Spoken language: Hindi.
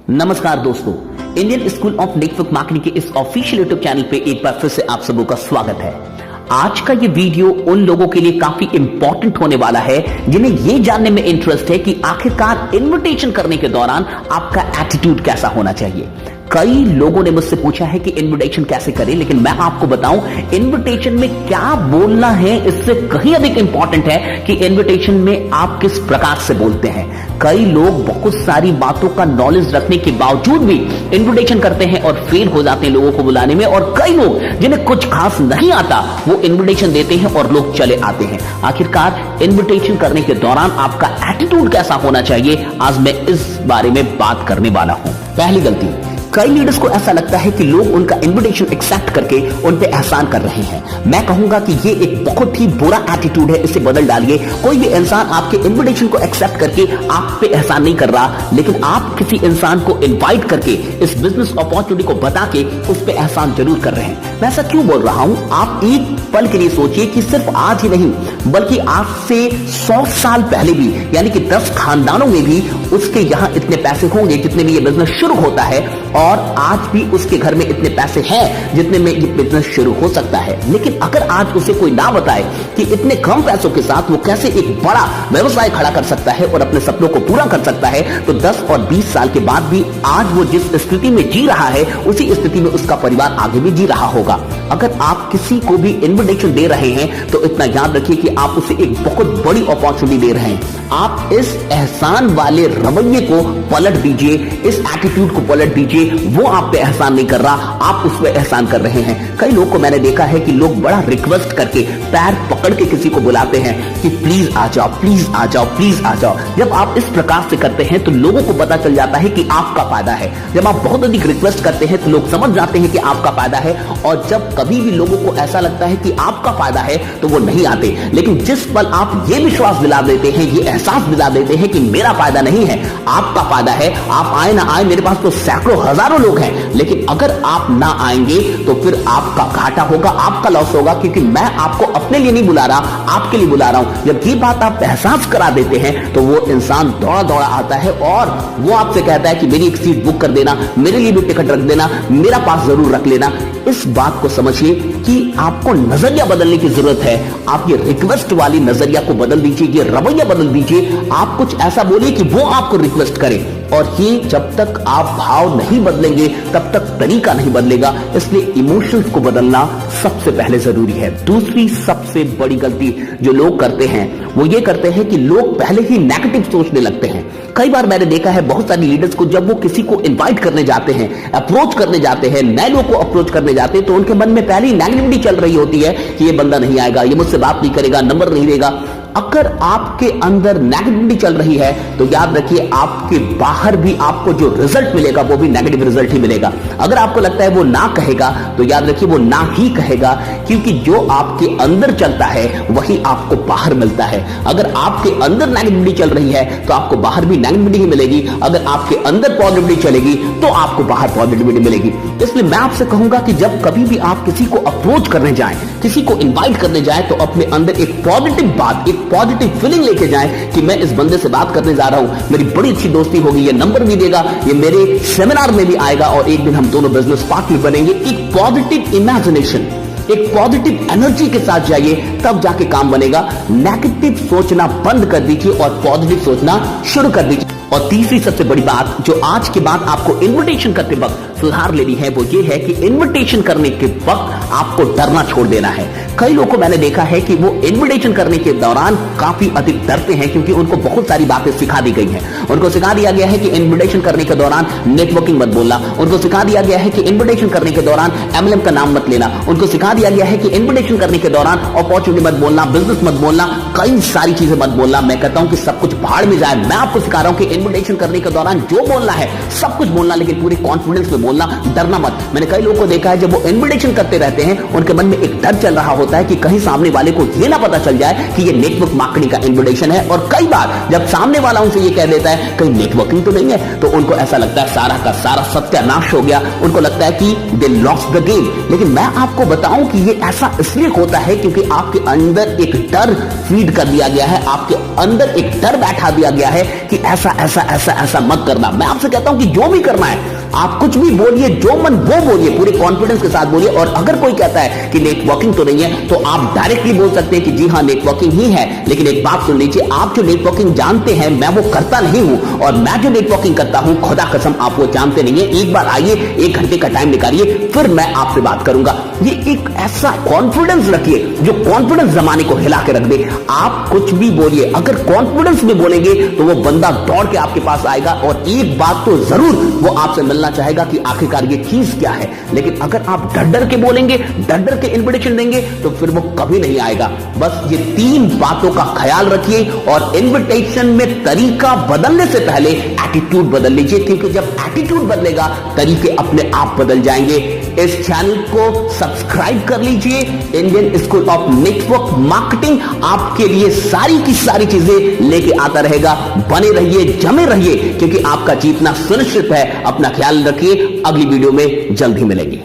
नमस्कार दोस्तों, Indian school of network marketing के इस ऑफिशियल यूट्यूब चैनल पे एक बार फिर से आप सबों का स्वागत है। आज का ये वीडियो उन लोगों के लिए काफी इंपॉर्टेंट होने वाला है जिन्हें ये जानने में इंटरेस्ट है कि आखिरकार इन्विटेशन करने के दौरान आपका एटीट्यूड कैसा होना चाहिए। कई लोगों ने मुझसे पूछा है कि इन्विटेशन कैसे करें, लेकिन मैं आपको बताऊं इन्विटेशन में क्या बोलना है इससे कहीं अधिक इंपॉर्टेंट है कि इन्विटेशन में आप किस प्रकार से बोलते हैं। कई लोग बहुत सारी बातों का नॉलेज रखने के बावजूद भी इन्विटेशन करते हैं और फेल हो जाते हैं लोगों को बुलाने में, और कई लोग जिन्हें कुछ खास नहीं आता वो इन्विटेशन देते हैं और लोग चले आते हैं। आखिरकार इन्विटेशन करने के दौरान आपका एटीट्यूड कैसा होना चाहिए, आज मैं इस बारे में बात करने वाला हूं। पहली गलती, कई लीडर्स को ऐसा लगता है कि लोग उनका इन्विटेशन एक्सेप्ट करके उन पे एहसान कर रहे हैं। मैं कहूंगा कि ये एक बहुत ही बुरा एटीट्यूड है, इसे बदल डालिए। कोई भी इंसान आपके इन्विटेशन को एक्सेप्ट करके आप पे एहसान नहीं कर रहा, लेकिन आप किसी इंसान को इनवाइट करके इस बिजनेस अपॉर्चुनिटी को बता के उस पे एहसान जरूर कर रहे हैं। मैं ऐसा क्यों बोल रहा हूं, आप एक पल के लिए सोचिए कि सिर्फ आज ही नहीं बल्कि आज से 100 साल पहले भी, यानी कि 10 खानदानों में भी उसके यहां इतने पैसे होंगे जितने में ये बिजनेस शुरू होता है, और आज भी उसके घर में इतने पैसे हैं जितने में ये बिजनेस शुरू हो सकता है। लेकिन अगर आज उसे कोई ना बताए कि इतने कम पैसों के साथ वो कैसे एक बड़ा व्यवसाय खड़ा कर सकता है और अपने सपनों को पूरा कर सकता है, तो 10 और 20 साल के बाद भी आज वो जिस स्थिति में जी रहा है उसी स्थिति में उसका परिवार आगे भी जी रहा होगा। अगर आप किसी को भी इन्विटेशन दे रहे हैं तो इतना याद रखिए कि आप उसे एक बहुत बड़ी अपॉर्चुनिटी दे रहे हैं। आप इस एहसान वाले रवैये को पलट दीजिए, इस एटीट्यूड को पलट दीजिए। वो आप पे एहसान नहीं कर रहा, आप उस पे एहसान कर रहे हैं। कई लोग को मैंने देखा है कि लोग बड़ा रिक्वेस्ट करके पैर पकड़ के किसी को बुलाते हैं कि प्लीज आ जाओ, प्लीज आ जाओ, प्लीज आ जाओ। जब आप इस प्रकार से करते हैं तो लोगों को पता चल जाता है कि आपका फायदा है। जब आप बहुत अधिक रिक्वेस्ट करते हैं तो लोग समझ जाते हैं कि आपका फायदा है, और जब कभी भी लोगों को ऐसा लगता है कि आपका फायदा है तो वो नहीं आते। लेकिन जिस पल आप ये विश्वास दिला देते हैं, ये एहसास दिला देते हैं कि मेरा फायदा नहीं है, आपका फायदा है, आप आए ना आए, मेरे पास तो सैकड़ों हजारों लोग हैं, लेकिन अगर आप ना आएंगे तो फिर आपका घाटा होगा, आपका लॉस होगा, क्योंकि मैं आपको अपने लिए नहीं बुला रहा, आपके लिए बुला रहा हूं। जब ये बात आप एहसास करा देते हैं तो वो इंसान दौड़ा दौड़ा आता है और वो आपसे कहता है कि मेरी एक सीट बुक कर देना, मेरे लिए भी टिकट रख देना, मेरा पास जरूर रख लेना। इस बात को समझिए कि आपको नजरिया बदलने की जरूरत है। आप ये रिक्वेस्ट वाली नजरिया को बदल दीजिए, ये रवैया बदल दीजिए। आप कुछ ऐसा बोलिए कि वो आपको रिक्वेस्ट करे, और ये जब तक आप भाव नहीं बदलेंगे तब तक तरीका नहीं बदलेगा। इसलिए इमोशंस को बदलना सबसे पहले जरूरी है। दूसरी सबसे बड़ी गलती जो लोग करते हैं वो ये करते हैं कि लोग पहले ही नेगेटिव सोचने लगते हैं। कई बार मैंने देखा है बहुत सारे लीडर्स को, जब वो किसी को इनवाइट करने जाते हैं, अप्रोच करने जाते हैं, नए लोगों को अप्रोच करने जाते हैं, तो उनके मन में पहले ही नेगेटिविटी चल रही होती है कि ये बंदा नहीं आएगा, ये मुझसे बात नहीं करेगा, नंबर नहीं देगा। अगर आपके अंदर नेगेटिविटी चल रही है तो याद रखिए आपके बाहर भी आपको जो रिजल्ट मिलेगा वो भी नेगेटिव रिजल्ट ही मिलेगा। अगर आपको लगता है वो ना कहेगा तो याद रखिए वो ना ही कहेगा, क्योंकि जो आपके अंदर चलता है वही आपको बाहर मिलता है। अगर आपके अंदर नेगेटिविटी चल रही है तो आपको बाहर भी नेगेटिविटी ही मिलेगी। अगर आपके अंदर पॉजिटिविटी चलेगी तो आपको बाहर पॉजिटिविटी मिलेगी। इसलिए मैं आपसे कहूंगा कि जब कभी भी आप किसी को अप्रोच करने जाएं, किसी को इनवाइट करने जाएं, तो अपने अंदर एक पॉजिटिव बात, एक पॉजिटिव फीलिंग लेके जाएं कि मैं इस बंदे से बात करने जा रहा हूं, मेरी बड़ी अच्छी दोस्ती होगी, ये नंबर भी देगा, ये मेरे सेमिनार में भी आएगा और एक दिन हम दोनों बिजनेस पार्टनर बनेंगे। एक पॉजिटिव इमेजिनेशन, एक पॉजिटिव एनर्जी के साथ जाइए, तब जाके काम बनेगा। नेगेटिव सोचना बंद कर दीजिए और पॉजिटिव सोचना शुरू कर दीजिए। और तीसरी सबसे बड़ी बात जो आज के बाद आपको इन्विटेशन करते वक्त सुधार लेनी है वो ये है कि इन्विटेशन करने के वक्त आपको डरना छोड़ देना है। कई लोगों को मैंने देखा है कि वो इन्विटेशन करने के दौरान काफी अधिक डरते हैं, क्योंकि उनको बहुत सारी बातें सिखा दी गई हैं। उनको सिखा दिया गया है कि इन्विटेशन करने के दौरान नेटवर्किंग मत बोलना, उनको सिखा दिया गया है कि इन्विटेशन करने के दौरान MLM का नाम मत लेना, उनको सिखा दिया गया है कि इन्विटेशन करने के दौरान अपॉर्चुनिटी मत बोलना, बिजनेस मत बोलना, कई सारी चीजें मत बोलना। मैं कहता हूं कि सब कुछ भाड़ में जाए। मैं आपको सिखा रहा हूं कि इन्विटेशन करने के दौरान जो बोलना है सब कुछ बोलना, लेकिन पूरे कॉन्फिडेंस में बोलना, डरना मत। मैंने कई लोगों को देखा है जब वो इन्विटेशन करते रहते हैं उनके मन में एक डर चल रहा होता है कि कहीं सामने वाले को ये ना पता चल जाए कि ये नेटवर्क मार्केटिंग का इन्विटेशन है। और कई बार जब सामने वाला उनसे ये कह देता है कहीं नेटवर्किंग तो नहीं है, तो उनको ऐसा लगता है सारा का सारा सत्यानाश हो गया, उनको लगता है कि दे लॉस्ट द गेम। लेकिन मैं आपको बताऊं कि ये ऐसा इसलिए होता है क्योंकि आपके अंदर एक डर फीड कर दिया गया है, आपके अंदर एक डर बैठा दिया गया है कि ऐसा ऐसा ऐसा ऐसा मत करना। मैं आपसे कहता हूं कि जो भी करना है आप कुछ भी बोलिए, जो मन वो बोलिए, पूरे कॉन्फिडेंस के साथ बोलिए। और अगर कोई कहता है कि नेटवर्किंग तो नहीं है तो आप डायरेक्टली बोल सकते हैं कि जी हाँ नेटवर्किंग ही है। लेकिन एक बात सुन लीजिए, आप जो नेटवर्किंग जानते हैं मैं वो करता नहीं हूं, और मैं जो नेटवर्किंग करता हूं खुदा कसम आप वो जानते नहीं है। एक बार आइए, 1 घंटे का टाइम निकालिए, फिर मैं आपसे बात करूंगा। ये एक ऐसा कॉन्फिडेंस रखिए जो कॉन्फिडेंस जमाने को हिला के रख दे। आप कुछ भी बोलिए, अगर कॉन्फिडेंस में बोलेंगे तो वो बंदा दौड़ के आपके पास आएगा और एक बात तो जरूर वो आपसे मिलना चाहेगा कि आखिरकार ये चीज क्या है। लेकिन अगर आप डर डर के बोलेंगे, डर डर के इन्विटेशन देंगे तो फिर वो कभी नहीं आएगा। बस ये 3 बातों का ख्याल रखिए और इन्विटेशन में तरीका बदलने से पहले एटीट्यूड बदल लीजिए, क्योंकि जब एटीट्यूड बदलेगा तरीके अपने आप बदल जाएंगे। इस चैनल को सब्सक्राइब कर लीजिए, Indian school of network marketing आपके लिए सारी की सारी चीजें लेके आता रहेगा। बने रहिए, जमे रहिए, क्योंकि आपका जीतना सुनिश्चित है। अपना ख्याल रखिए, अगली वीडियो में जल्द ही मिलेंगे।